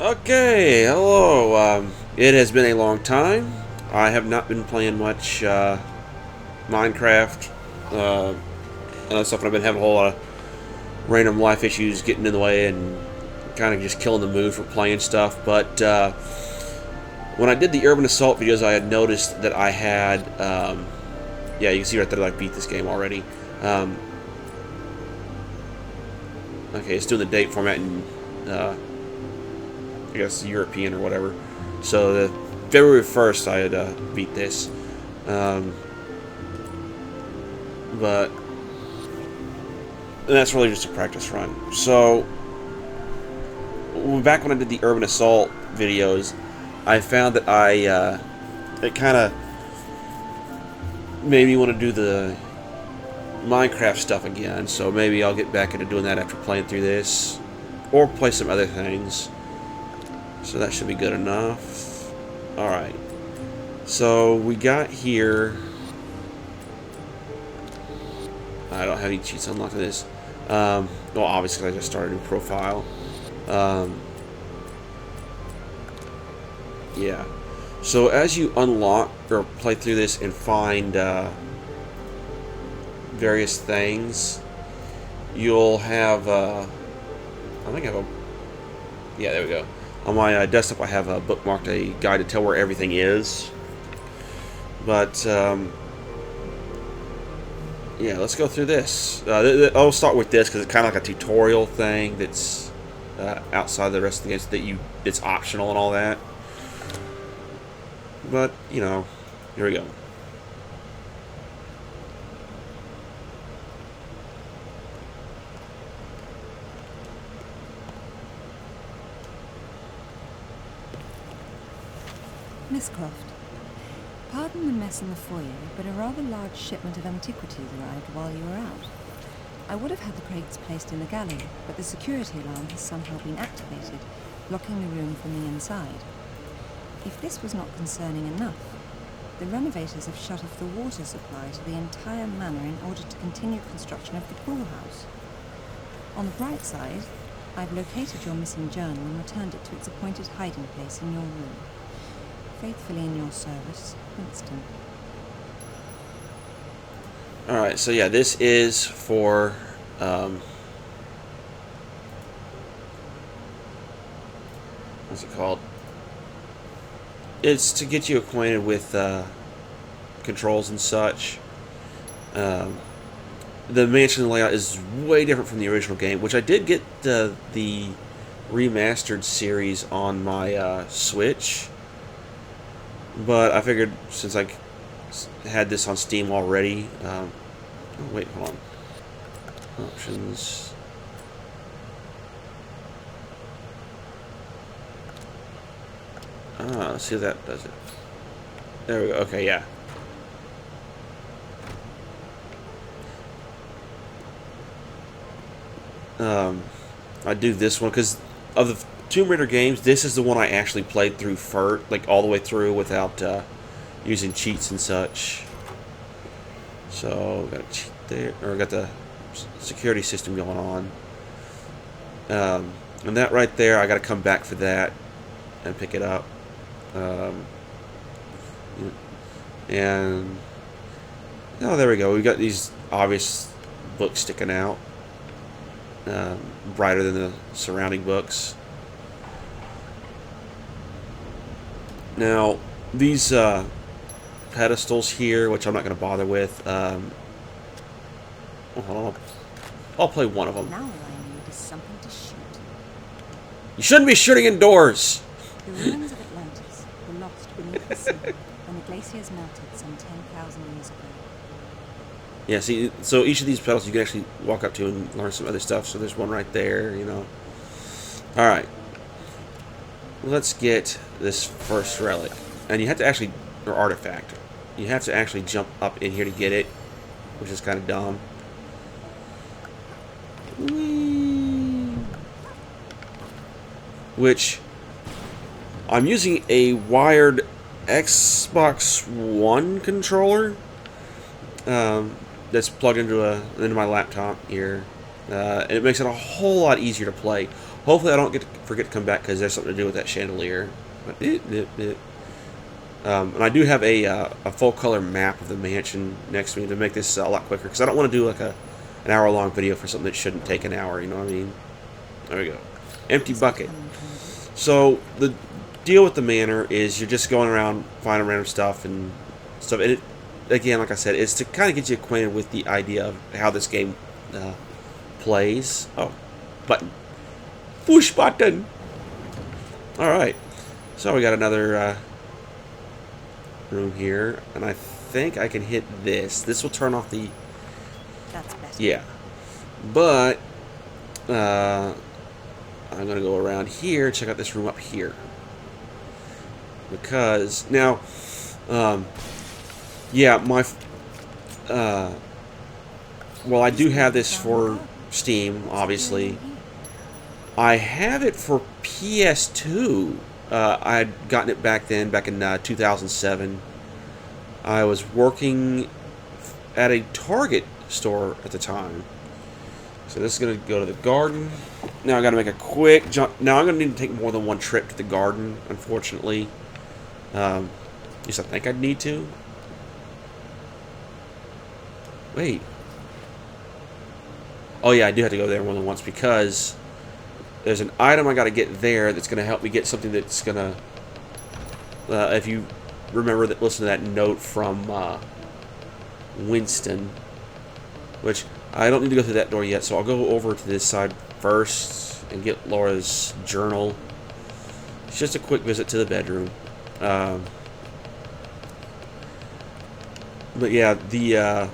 Okay, hello. It has been a long time. I have not been playing much Minecraft and other stuff, and I've been having a whole lot of random life issues getting in the way and kind of just killing the mood for playing stuff. But when I did the Urban Assault videos, I had noticed that I had, yeah, you can see right there that I beat this game already. Okay, it's doing the date format in I guess European or whatever. So the February 1st I had beat this. But that's really just a practice run. So back when I did the Urban Assault videos, I found that it kind of made me want to do the Minecraft stuff again. So maybe I'll get back into doing that after playing through this, or play some other things. So that should be good enough. Alright. So we got here. I don't have any cheats unlocked for this. Well, obviously I just started a new profile. Yeah. So as you unlock or play through this and find various things, you'll have I think I have a, yeah, there we go. On my desktop I have bookmarked a guide to tell where everything is. But yeah, let's go through this. I'll start with this because it's kind of like a tutorial thing that's outside the rest of the games that it's optional and all that. But you know, here we go. Miss Croft, pardon the mess in the foyer, but a rather large shipment of antiquities arrived while you were out. I would have had the crates placed in the galley, but the security alarm has somehow been activated, blocking the room from the inside. If this was not concerning enough, the renovators have shut off the water supply to the entire manor in order to continue construction of the pool house. On the bright side, I've located your missing journal and returned it to its appointed hiding place in your room. Faithfully in your service, Winston. Alright, so yeah, this is for what's it called? It's to get you acquainted with controls and such. The mansion layout is way different from the original game, which I did get the remastered series on my Switch. But I figured since I had this on Steam already, oh wait, hold on. Options. Let's see if that does it. There we go. Okay, yeah. I do this one because of the Tomb Raider games, this is the one I actually played through first, like all the way through without using cheats and such. So got a cheat there, or got the security system going on. And that right there, I got to come back for that and pick it up. And oh, there we go. We got these obvious books sticking out, brighter than the surrounding books. Now, these pedestals here, which I'm not going to bother with, I'll play one of them. Now all I need is something to shoot. You shouldn't be shooting indoors! The ruins of Atlantis were lost beneath the sea when the glaciers melted some 10,000 years ago. Yeah, see, so each of these pedestals you can actually walk up to and learn some other stuff. So there's one right there, you know. Alright. Let's get this first relic. And you have to actually, or artifact. You have to actually jump up in here to get it, which is kind of dumb. Whee! Which, I'm using a wired Xbox One controller that's plugged into my laptop here. And it makes it a whole lot easier to play. Hopefully I don't forget to come back because there's something to do with that chandelier. But and I do have a full color map of the mansion next to me to make this a lot quicker because I don't want to do like an hour long video for something that shouldn't take an hour. You know what I mean? There we go. Empty bucket. So the deal with the manor is you're just going around finding random stuff and stuff. And it, again, like I said, is to kind of get you acquainted with the idea of how this game plays. Oh, button. Push button. All right. So we got another room here, and I think I can hit this. This will turn off the. That's better. Yeah, but I'm gonna go around here and check out this room up here because now, yeah, my well, I do have this for Steam, obviously. I have it for PS2. I had gotten it back then, back in 2007. I was working at a Target store at the time. So this is going to go to the garden. Now I got to make a quick jump. Now I'm going to need to take more than one trip to the garden, unfortunately. At least I think I'd need to. Wait. Oh yeah, I do have to go there more than once because there's an item I got to get there that's going to help me get something that's going to, if you remember that, listen to that note from Winston, which I don't need to go through that door yet, so I'll go over to this side first and get Laura's journal. It's just a quick visit to the bedroom. But yeah, the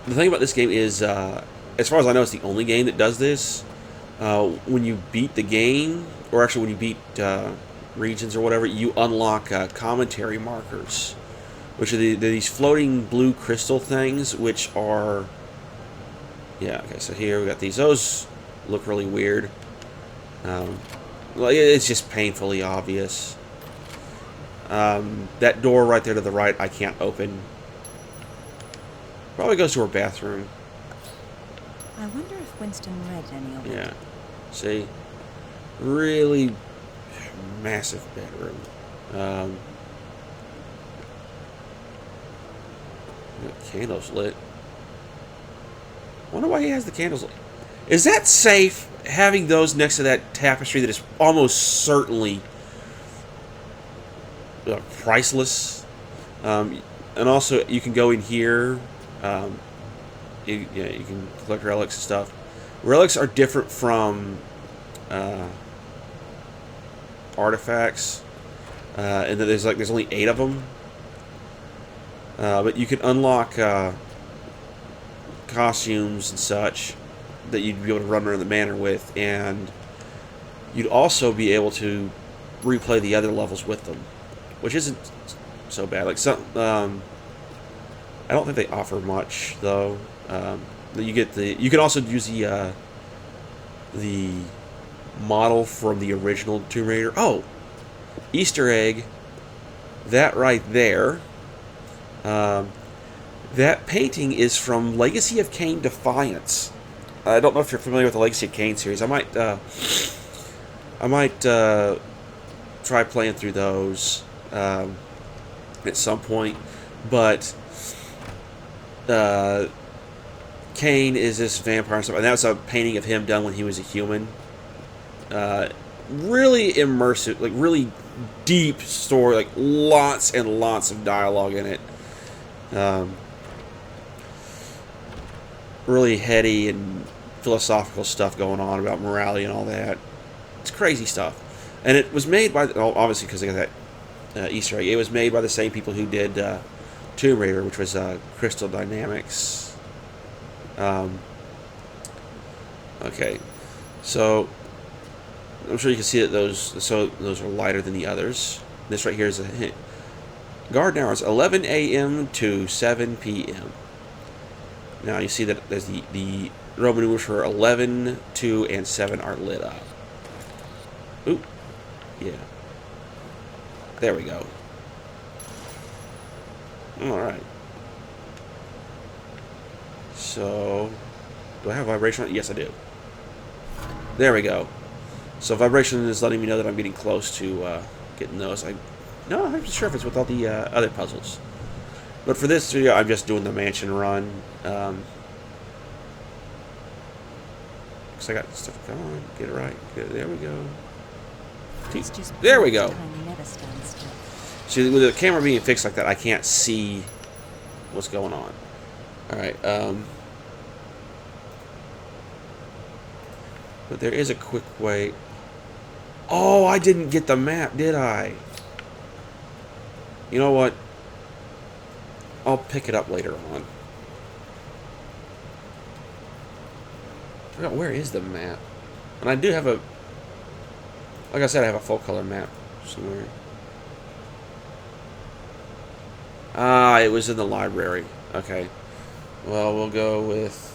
thing about this game is, as far as I know, it's the only game that does this. When you beat the game, or actually when you beat regions or whatever, you unlock commentary markers, which are these floating blue crystal things, which are, yeah, okay, so here we got these. Those look really weird. Well, it's just painfully obvious. That door right there to the right, I can't open. Probably goes to her bathroom. I wonder if Winston read any of it. Yeah. See? Really massive bedroom. Candles lit. Wonder why he has the candles lit. Is that safe, having those next to that tapestry that is almost certainly priceless? And also, you can go in here. You can collect relics and stuff. Relics are different from artifacts, and there's only 8 of them. But you can unlock costumes and such that you'd be able to run around the manor with, and you'd also be able to replay the other levels with them, which isn't so bad. Like some, I don't think they offer much though. You can also use the model from the original Tomb Raider. Oh, Easter egg. That right there. That painting is from Legacy of Kain Defiance. I don't know if you're familiar with the Legacy of Kain series. I might try playing through those at some point, but Kain is this vampire and stuff, and that was a painting of him done when he was a human. Really immersive, like really deep story, like lots and lots of dialogue in it. Really heady and philosophical stuff going on about morality and all that. It's crazy stuff. And it was made by, obviously because they got that Easter egg, it was made by the same people who did Tomb Raider, which was Crystal Dynamics. Okay, so I'm sure you can see that those are lighter than the others. This right here is a hint. Garden hours 11 a.m. to 7 p.m. Now you see that there's the Roman numerals for 11, 2, and 7 are lit up. Oop, yeah. There we go. All right. So, do I have vibration on it? Yes, I do. There we go. So vibration is letting me know that I'm getting close to getting those. No, I'm not sure if it's with all the other puzzles. But for this video, I'm just doing the mansion run. Because I got stuff. Come on, get it right. There we go. There we go. See, with the camera being fixed like that, I can't see what's going on. Alright, but there is a quick way. Oh, I didn't get the map, did I? You know what? I'll pick it up later on. I forgot, where is the map? And I do have a... Like I said, I have a full color map somewhere. Ah, it was in the library. Okay. Well, we'll go with...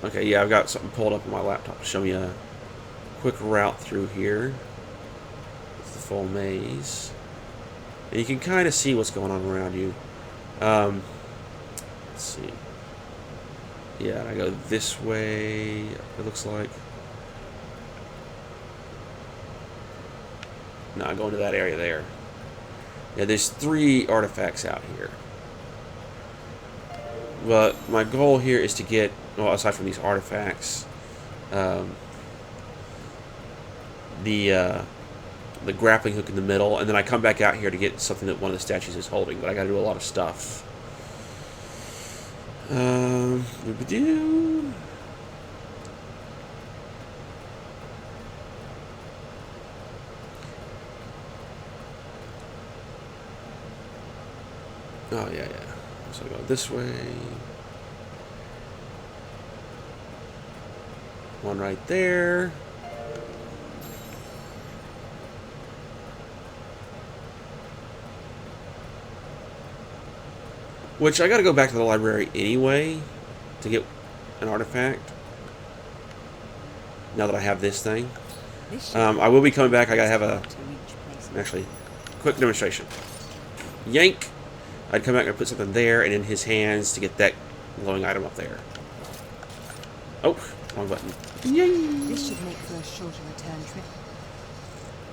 okay, yeah, I've got something pulled up on my laptop to show me a quick route through here. It's the full maze. And you can kind of see what's going on around you. Let's see. Yeah, I go this way, it looks like. No, I go into that area there. Yeah, there's 3 artifacts out here. But my goal here is to get, well, aside from these artifacts, the grappling hook in the middle, and then I come back out here to get something that one of the statues is holding, but I gotta do a lot of stuff. Doobie-doo. Oh, yeah. So I go this way. One right there. Which, I gotta go back to the library anyway to get an artifact. Now that I have this thing. I will be coming back. I gotta have a... Actually, quick demonstration. Yank! I'd come back and put something there and in his hands to get that glowing item up there. Oh, wrong button. Yay! This should make for a shorter return trip.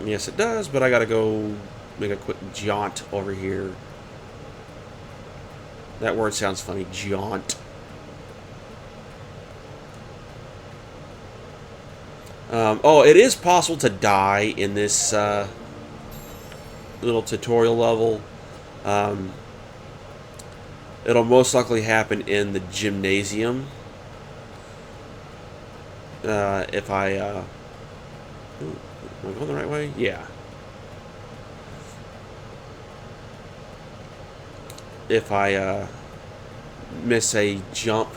Yes, it does, but I gotta go make a quick jaunt over here. That word sounds funny, jaunt. Oh, it is possible to die in this little tutorial level. It'll most likely happen in the gymnasium. If I... am I going the right way? Yeah. If I miss a jump.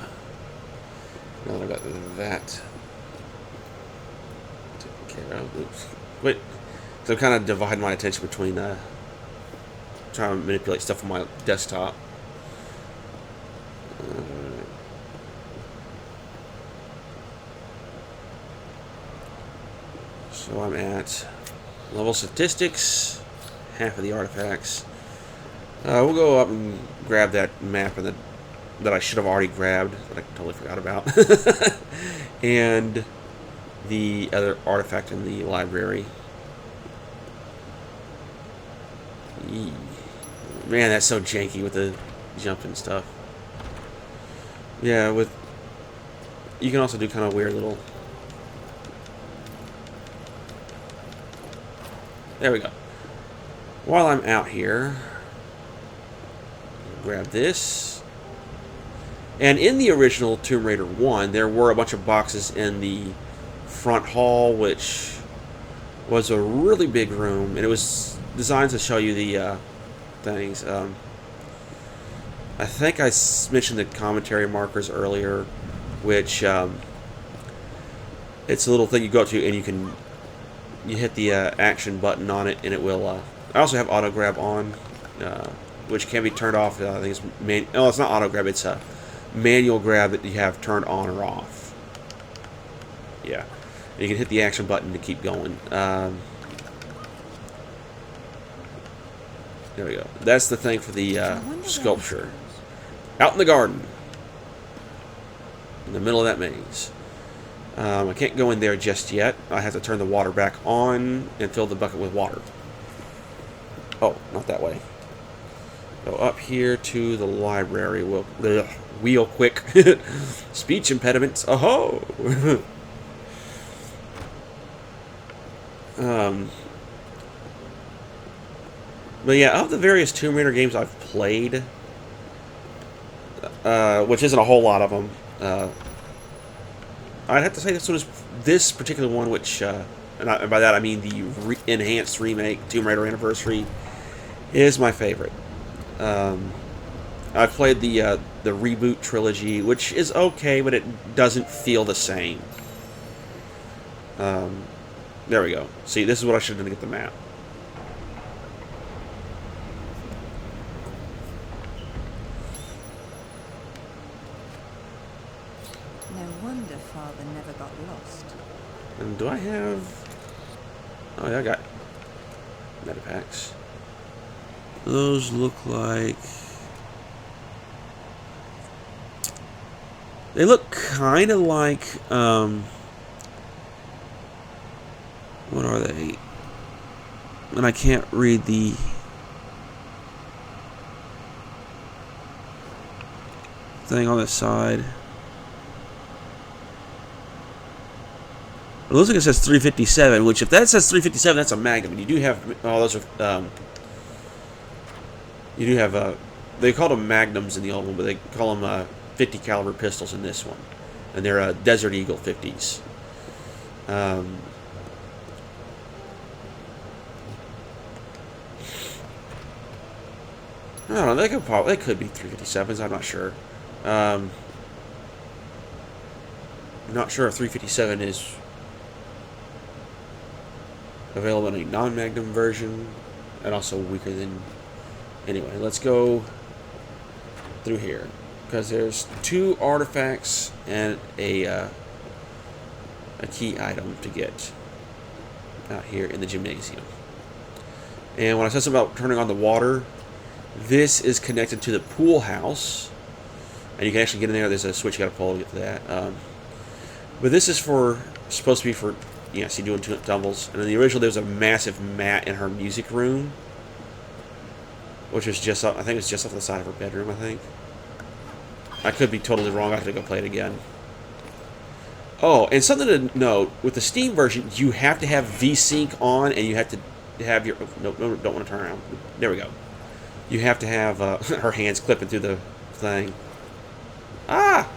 Now that I got that taken care of. Oops. Wait. So I'm kind of dividing my attention between trying to manipulate stuff on my desktop. So I'm at level statistics, half of the artifacts. We'll go up and grab that map that I should have already grabbed, that I totally forgot about. And the other artifact in the library. Eee. Man, that's so janky with the jumping stuff. Yeah, you can also do kind of weird little... There we go. While I'm out here, grab this. And in the original Tomb Raider 1, there were a bunch of boxes in the front hall, which was a really big room, and it was designed to show you the things. I think I mentioned the commentary markers earlier, which it's a little thing you go up to, and you hit the action button on it, and it will... I also have auto grab on, which can be turned off. I think it's it's not auto grab. It's a manual grab that you have turned on or off. Yeah, and you can hit the action button to keep going. There we go. That's the thing for the sculpture. Out in the garden. In the middle of that maze. I can't go in there just yet. I have to turn the water back on and fill the bucket with water. Oh, not that way. Go up here to the library. Wheel quick. Speech impediments. Oh. But yeah, of the various Tomb Raider games I've played, which isn't a whole lot of them, I'd have to say this particular one, which, and by that I mean the enhanced remake, Tomb Raider Anniversary, is my favorite. I've played the reboot trilogy, which is okay, but it doesn't feel the same. There we go. See, this is what I should have done to get the map. No wonder Father never got lost. And do I have... Oh, yeah, I got metapacks. Those look like... They look kind of like... What are they? And I can't read the... thing on the side. It looks like it says 357, which if that says 357, that's a Magnum. And you do have... Oh, those are... you do have... they called them Magnums in the old one, but they call them 50 caliber pistols in this one. And they're Desert Eagle 50s. I don't know. They could be 357s. I'm not sure. I'm not sure if 357 is available in a non-Magnum version, and also weaker than. Anyway, let's go through here because there's 2 artifacts and a key item to get out here in the gymnasium. And when I said something about turning on the water, this is connected to the pool house, and you can actually get in there. There's a switch you got to pull to get to that. But this is supposed to be for, yeah, see, doing tumbles. And in the original, there's a massive mat in her music room, which is just up, I think it's just off the side of her bedroom, I think. I could be totally wrong. I have to go play it again. Oh, and something to note, with the Steam version, you have to have VSync on, and you have to have your... No, don't want to turn around. There we go. You have to have her hands clipping through the thing. Ah!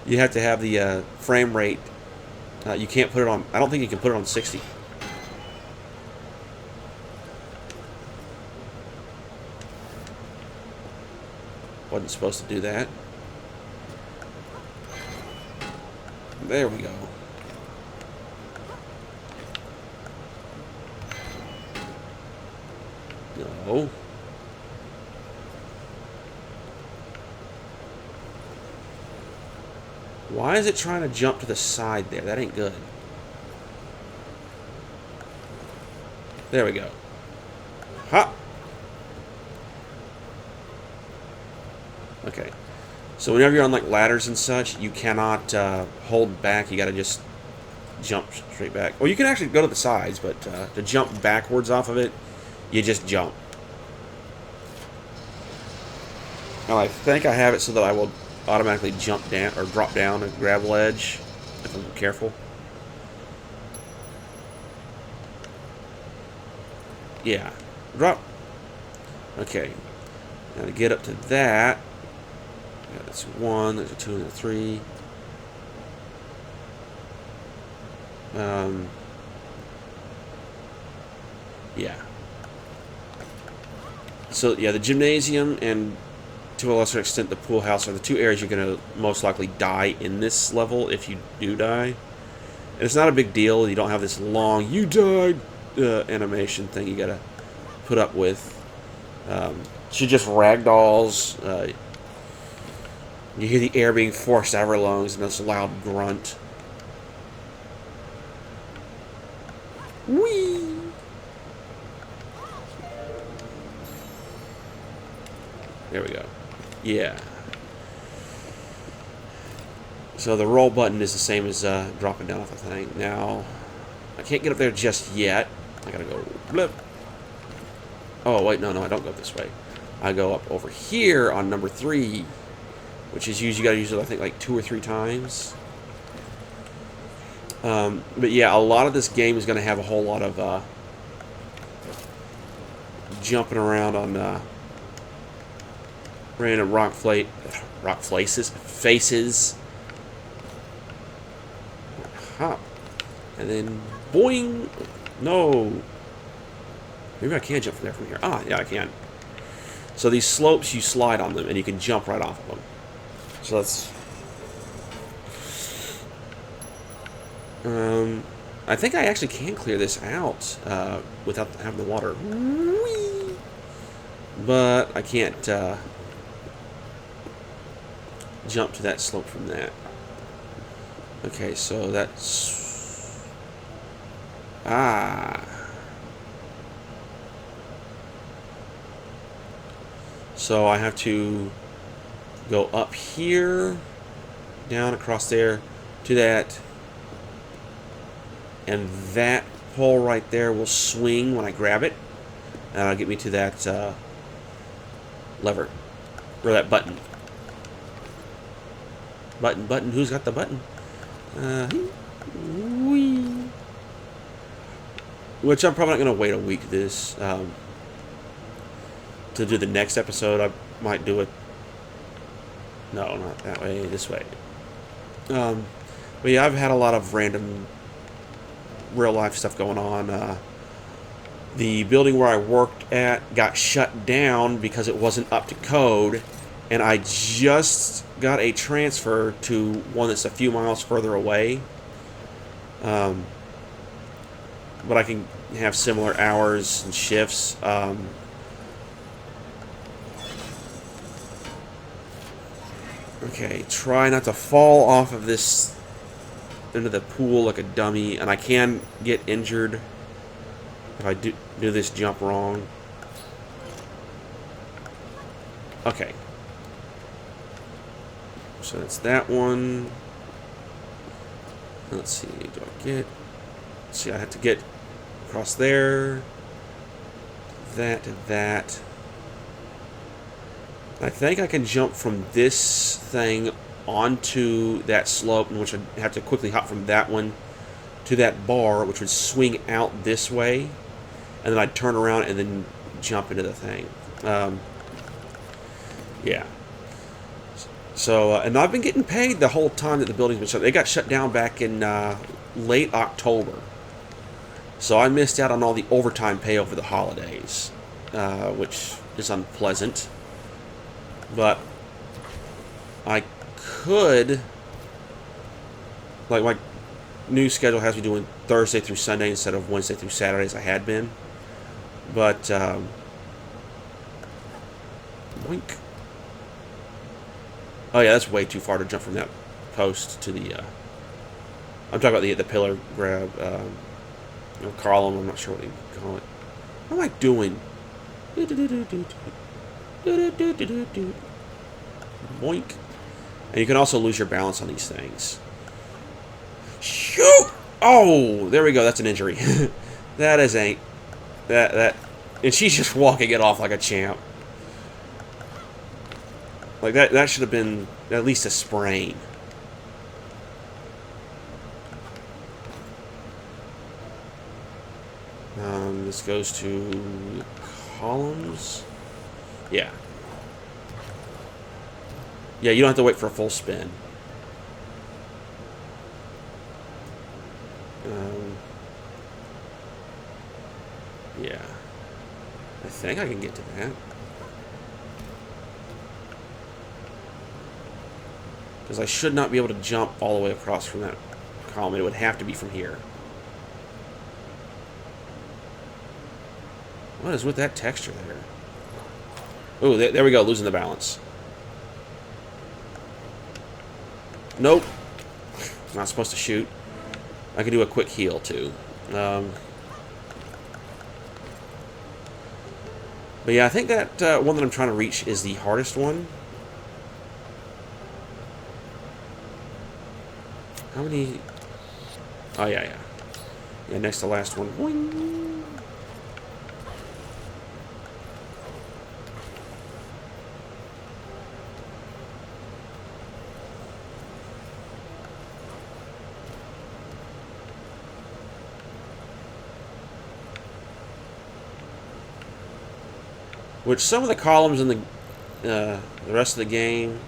You have to have the frame rate. You can't put it on... I don't think you can put it on 60. Wasn't supposed to do that. There we go. No. Why is it trying to jump to the side there? That ain't good. There we go. Ha! Okay. So whenever you're on like ladders and such, you cannot hold back. You gotta just jump straight back. Or you can actually go to the sides, but to jump backwards off of it, you just jump. Now I think I have it so that I will automatically jump down or drop down and grab a ledge if I'm careful. Yeah. Drop. Okay. Now to get up to that, yeah, that's 1, there's a 2 and a 3. Yeah. So yeah, the gymnasium and to a lesser extent the pool house are the 2 areas you're going to most likely die in this level if you do die. And it's not a big deal. You don't have this long "you died" animation thing you got to put up with. She just ragdolls. You hear the air being forced out of her lungs and this loud grunt. Whee! There we go. Yeah. So the roll button is the same as dropping down off the thing. Now, I can't get up there just yet. I gotta go blip. Oh, wait, no, I don't go this way. I go up over here on number 3, which is you gotta use it, I think, like 2 or 3 times. But yeah, a lot of this game is gonna have a whole lot of jumping around on random faces. Hop. And then, boing! No! Maybe I can jump from there from here. Ah, yeah, I can. So these slopes, you slide on them, and you can jump right off of them. So that's... I think I actually can clear this out without having the water. Whee! But I can't jump to that slope from that. Okay, so that's... Ah. So I have to go up here, down across there, to that, and that pole right there will swing when I grab it, and that'll get me to that lever, or that button. Button, who's got the button? Whee. Which I'm probably not going to wait a week this to do the next episode. I might do it. No, not that way. This way. But yeah, I've had a lot of random real life stuff going on. The building where I worked at got shut down because it wasn't up to code, and I just got a transfer to one that's a few miles further away. But I can have similar hours and shifts. Okay, try not to fall off of this into the pool like a dummy, and I can get injured if I do this jump wrong. Okay. So that's that one. Let's see, do I get... Let's see, I have to get across there. That to that. I think I can jump from this thing onto that slope, in which I'd have to quickly hop from that one to that bar, which would swing out this way, and then I'd turn around and then jump into the thing. Yeah. So, and I've been getting paid the whole time that the building's been shut. They got shut down back in late October. So I missed out on all the overtime pay over the holidays, which is unpleasant. But I could, like, my new schedule has me doing Thursday through Sunday instead of Wednesday through Saturday as I had been. But, wink. Oh yeah, that's way too far to jump from that post to the, I'm talking about the pillar grab, or column, I'm not sure what you call it. What am I doing? Boink. And you can also lose your balance on these things. Shoot! Oh, there we go. That's an injury. That is a... That... And she's just walking it off like a champ. Like, that should have been at least a sprain. This goes to columns. Yeah. Yeah, you don't have to wait for a full spin. Yeah. I think I can get to that. Because I should not be able to jump all the way across from that column. It would have to be from here. What is with that texture there? Oh, there we go, losing the balance. Nope. Not supposed to shoot. I can do a quick heal, too. But yeah, I think that one that I'm trying to reach is the hardest one. How many? Oh, yeah, yeah. Yeah, next to last one. Boing. Which some of the columns in the rest of the game,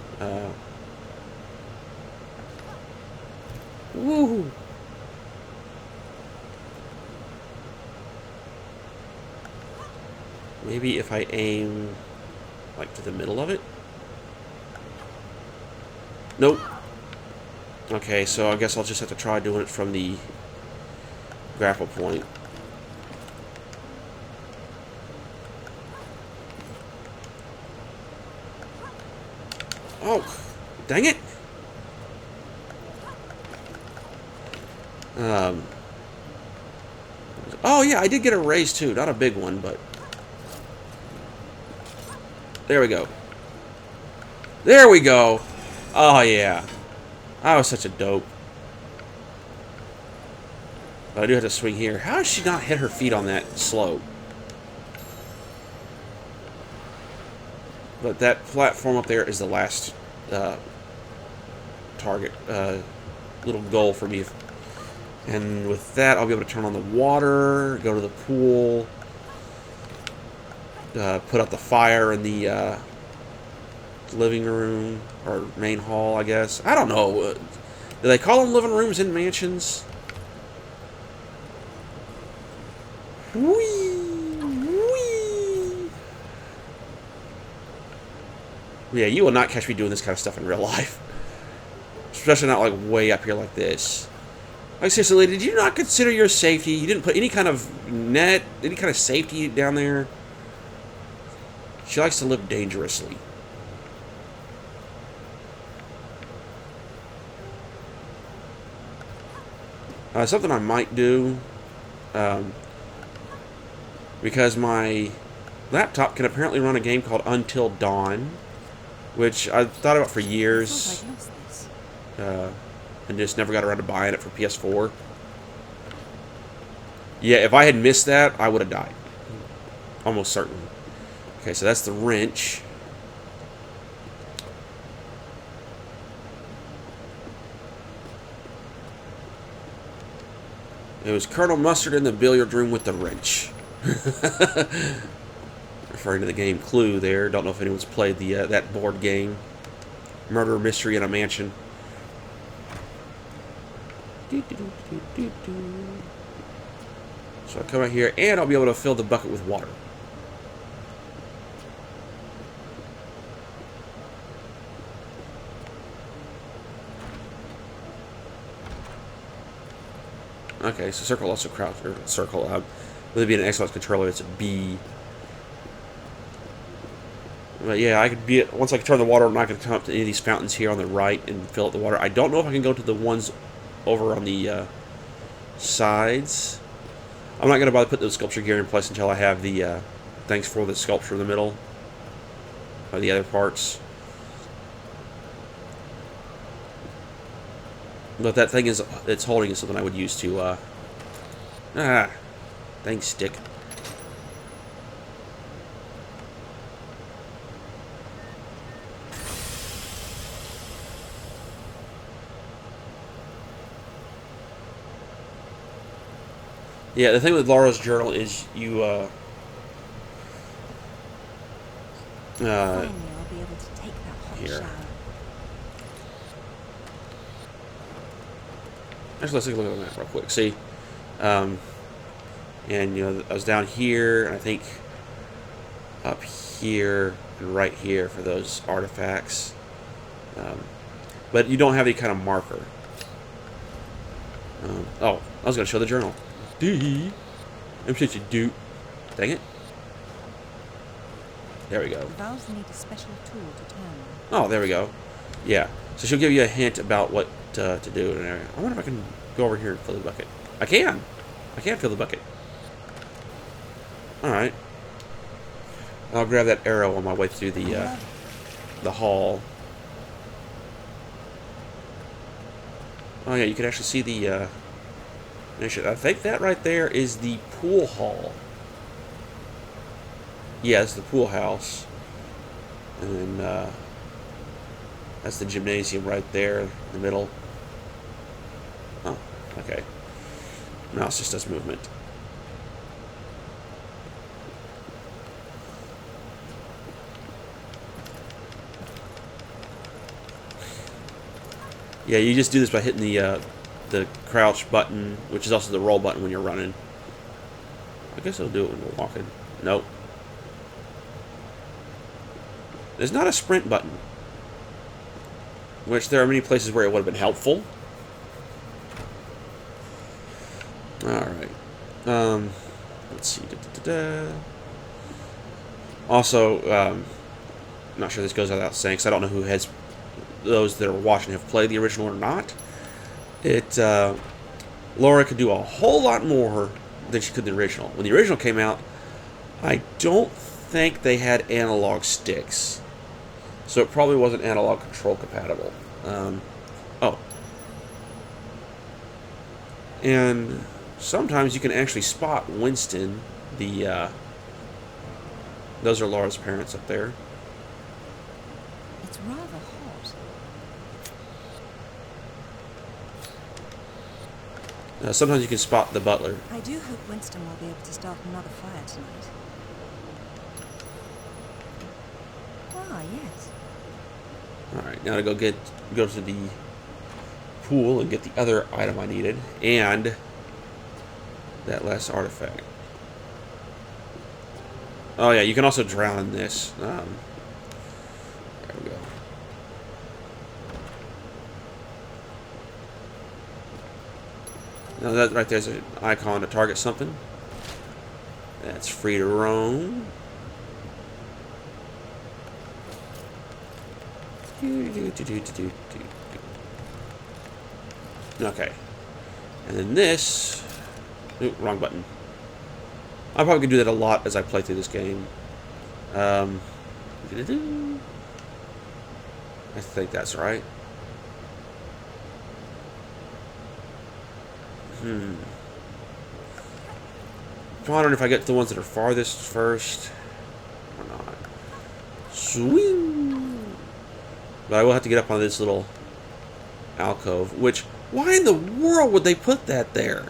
woo. Maybe if I aim like to the middle of it. Nope. Okay, so I guess I'll just have to try doing it from the grapple point. Oh, dang it! Oh yeah, I did get a raise too. Not a big one, but there we go. There we go. Oh yeah, I was such a dope. But I do have to swing here. How does she not hit her feet on that slope? But that platform up there is the last target, little goal for me. And with that, I'll be able to turn on the water, go to the pool, put out the fire in the living room, or main hall, I guess. I don't know. Do they call them living rooms in mansions? Whee! Whee! Yeah, you will not catch me doing this kind of stuff in real life. Especially not like way up here like this. Like seriously, did you not consider your safety? You didn't put any kind of net, any kind of safety down there? She likes to live dangerously. Something I might do, because my laptop can apparently run a game called Until Dawn, which I've thought about for years, and just never got around to buying it for PS4. Yeah, if I had missed that, I would have died. Almost certain. Okay, so that's the wrench. It was Colonel Mustard in the billiard room with the wrench. Referring to the game Clue there. Don't know if anyone's played the that board game. Murder Mystery in a Mansion. So I come out here and I'll be able to fill the bucket with water. Okay, so circle also crouch, or circle. With it being an Xbox controller, it's a B. But yeah, I could be once I can turn the water on. I can come up to any of these fountains here on the right and fill up the water. I don't know if I can go to the ones over on the sides. I'm not going to bother putting the sculpture gear in place until I have the things for the sculpture in the middle, or the other parts. But that thing it's holding is something I would use to, dang stick. Yeah, the thing with Laura's journal is you, Finally, I'll be able to take that hot here. shower. Actually, let's take a look at the map real quick. See, and you know, I was down here, and I think up here and right here for those artifacts. But you don't have any kind of marker. Oh, I was going to show the journal. Dee. I'm such a dupe. Dang it. There we go. The valves need a special tool to turn. Oh, there we go. Yeah. So she'll give you a hint about what to do in an area. I wonder if I can go over here and fill the bucket. I can. I can fill the bucket. Alright. I'll grab that arrow on my way through the hall. Oh yeah, you can actually see the I think that right there is the pool hall. Yeah, it's the pool house. And then that's the gymnasium right there in the middle. Oh, okay. Mouse just does movement. Yeah, you just do this by hitting the crouch button, which is also the roll button when you're running. I guess it'll do it when you're walking. Nope. There's not a sprint button, which there are many places where it would have been helpful. Alright. Let's see. Also, not sure this goes without saying, because I don't know who has those that are watching have played the original or not. Laura could do a whole lot more than she could in the original. When the original came out, I don't think they had analog sticks, so it probably wasn't analog control compatible. Oh. And sometimes you can actually spot Winston, those are Laura's parents up there. It's rather hot. Sometimes you can spot the butler. I do hope Winston will be able to start another fire tonight. Ah, yes. Alright, now to go to the pool and get the other item I needed, and that last artifact. Oh yeah, you can also drown in this. There we go. Now that right there's an icon to target something. That's free to roam. Okay. And then this... Ooh, wrong button. I probably could do that a lot as I play through this game. I think that's right. I'm wondering if I get the ones that are farthest first or not. Swing! But I will have to get up on this little alcove, which, why in the world would they put that there?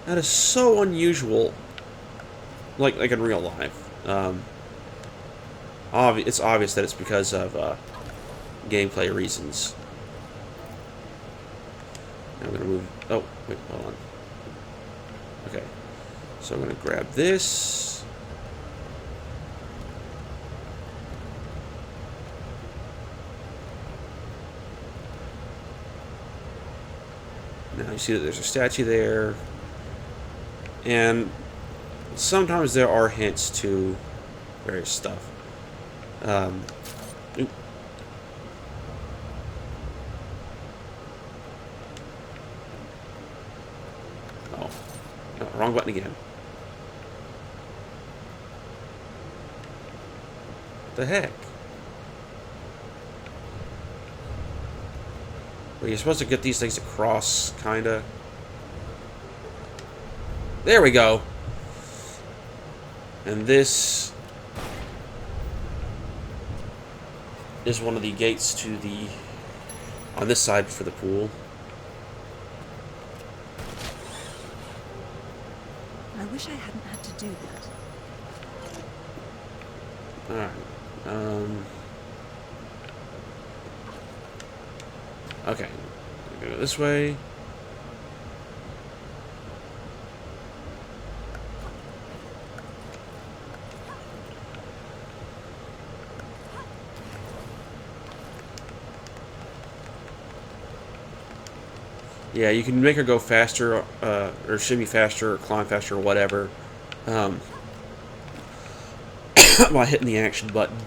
That is so unusual. Like in real life. It's obvious that it's because of gameplay reasons. Now I'm gonna move. Oh, wait, hold on. Okay, so I'm gonna grab this. Now you see that there's a statue there. And sometimes there are hints to various stuff. Oop. Oh, no, wrong button again. What the heck? Well, you're supposed to get these things across, kinda. There we go. And this is one of the gates to the... on this side for the pool. I wish I hadn't had to do that. Alright. Okay. Go this way. Yeah, you can make her go faster, or shimmy faster, or climb faster, or whatever, by hitting the action button.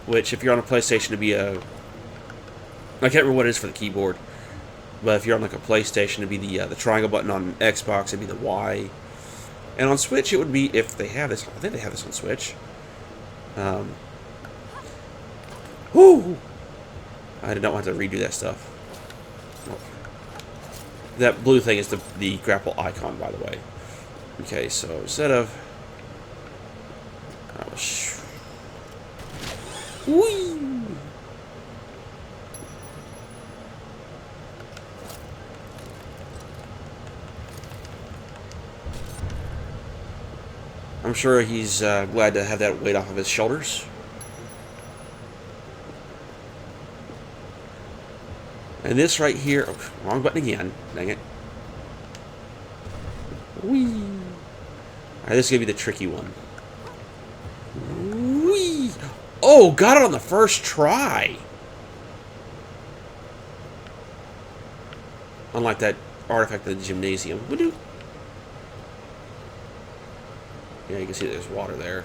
Which, if you're on a PlayStation, it'd be a... I can't remember what it is for the keyboard, but if you're on like a PlayStation, it'd be the triangle button. On Xbox, it'd be the Y, and on Switch, it would be, if they have this. I think they have this on Switch. Whoo! I did not want to redo that stuff. Oh. That blue thing is the grapple icon, by the way. Okay, so instead of... Whee! I'm sure he's glad to have that weight off of his shoulders. And this right here... Oh, wrong button again. Dang it. Whee! Alright, this is going to be the tricky one. Whee! Oh, got it on the first try! Unlike that artifact in the gymnasium. Woo-doo. Yeah, you can see there's water there.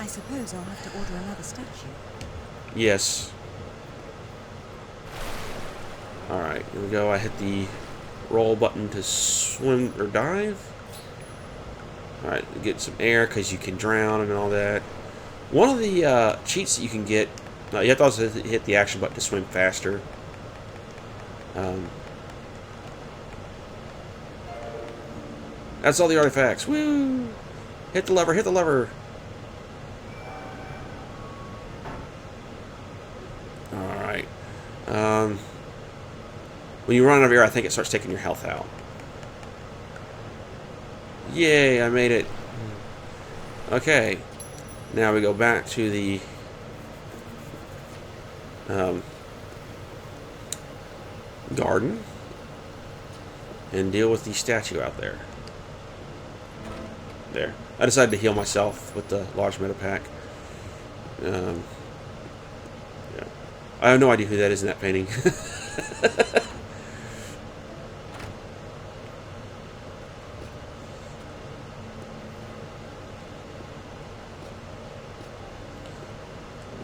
I suppose I'll have to order another statue. Yes. Alright, here we go. I hit the roll button to swim or dive. Alright, get some air because you can drown and all that. One of the cheats that you can get, you have to also hit the action button to swim faster. That's all the artifacts. Woo! Hit the lever, hit the lever. Alright. When you run out of air, I think it starts taking your health out. Yay, I made it. Okay. Now we go back to the garden and deal with the statue out there. There. I decided to heal myself with the large meta pack. Yeah. I have no idea who that is in that painting.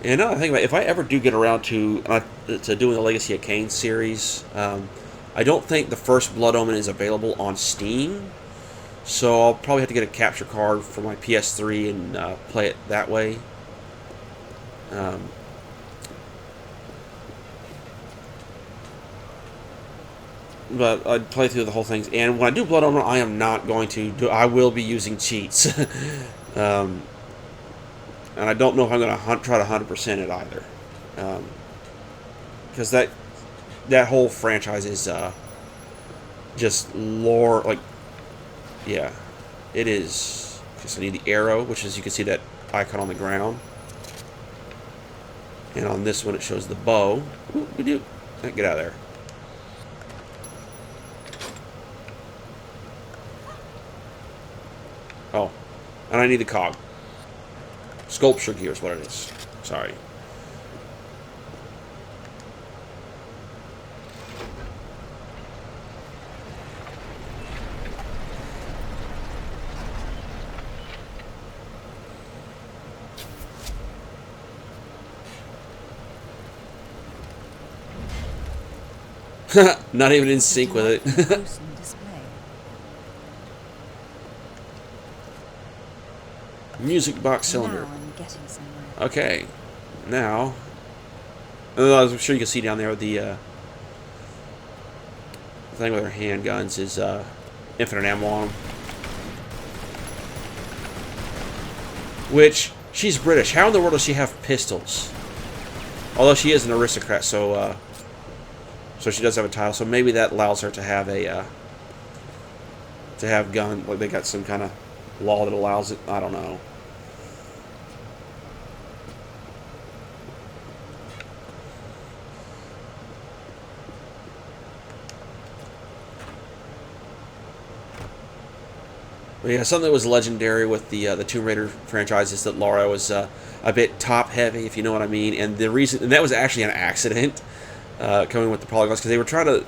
And another thing about it, if I ever do get around to doing the Legacy of Kain series, I don't think the first Blood Omen is available on Steam, so I'll probably have to get a capture card for my PS3 and play it that way. But I'd play through the whole thing, and when I do Blood Omen, I am not going to do. I will be using cheats. And I don't know if I'm going to try to 100% it either. Because that whole franchise is just lore, like, yeah, it is. Just I need the arrow, which is, you can see that icon on the ground. And on this one it shows the bow. Ooh, get out of there. Oh, and I need the cog. Sculpture gear is what it is. Sorry. Not even in sync with it. Music box cylinder. Okay, now, I'm sure you can see down there with the thing with her handguns is infinite ammo on them. Which, she's British. How in the world does she have pistols? Although she is an aristocrat, so she does have a title. So maybe that allows her to have a gun. Like they got some kind of law that allows it. I don't know. But yeah, something that was legendary with the Tomb Raider franchise is that Lara was a bit top heavy, if you know what I mean. And the reason, and that was actually an accident, coming with the polygons, because they were trying to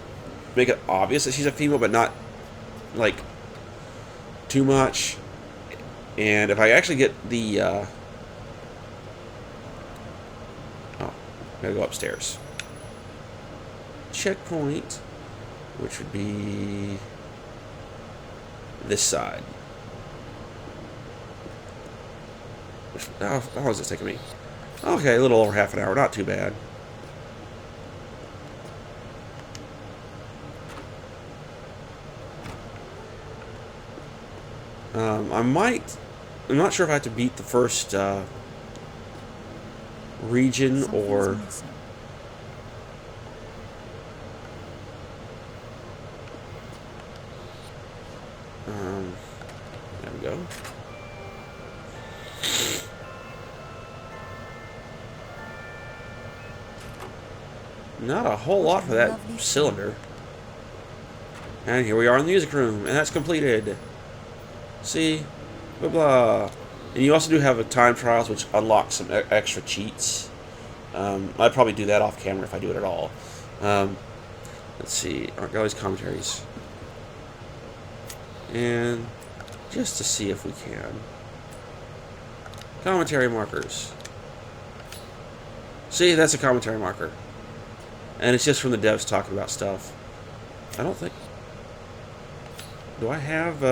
make it obvious that she's a female, but not like too much. And if I actually get the oh, gotta go upstairs. Checkpoint, which would be this side. How long is this taking me? Okay, a little over half an hour. Not too bad. I'm not sure if I have to beat the first region or... There we go. Not a whole lot for that cylinder. And here we are in the music room, and that's completed. See? Blah blah. And you also do have a time trials, which unlocks some extra cheats. I'd probably do that off camera if I do it at all. Let's see. Got all these commentaries. And just to see if we can. Commentary markers. See, that's a commentary marker. And it's just from the devs talking about stuff. I don't think... Do I have...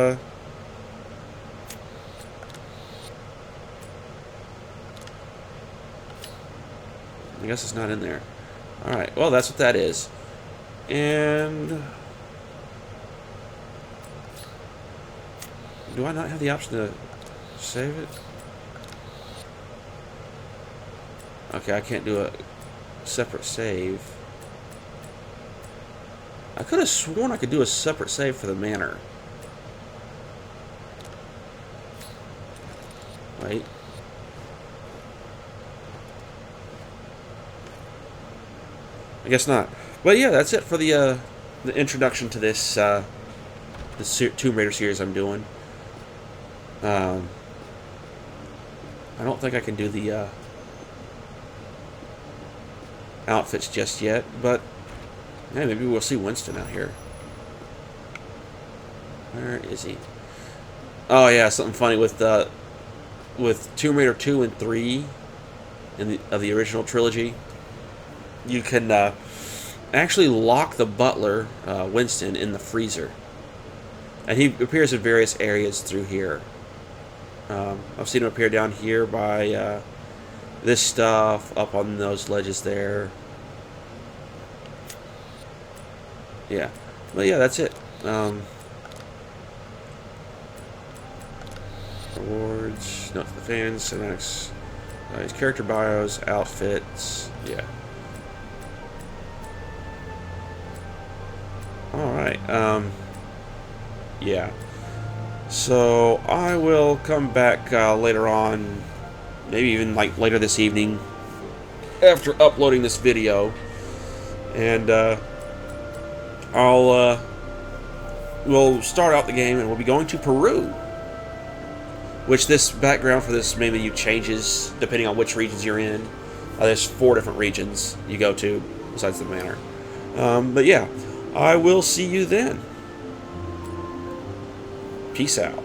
I guess it's not in there. Alright, well, that's what that is. And... Do I not have the option to save it? Okay, I can't do a separate save. I could have sworn I could do a separate save for the manor. Wait. I guess not. But yeah, that's it for the introduction to this Tomb Raider series I'm doing. I don't think I can do the outfits just yet, but yeah, maybe we'll see Winston out here. Where is he? Oh yeah, something funny with Tomb Raider 2 and 3 of the original trilogy. You can actually lock the butler, Winston, in the freezer. And he appears in various areas through here. I've seen him appear down here by this stuff, up on those ledges there. Yeah. But yeah, that's it. Awards, note for the fans, cinematics, his character bios, outfits, yeah. Alright, yeah. So, I will come back later on, maybe even like later this evening, after uploading this video, and we'll start out the game, and we'll be going to Peru, which this background for this main menu changes depending on which regions you're in. There's 4 different regions you go to, besides the manor. But yeah, I will see you then. Peace out.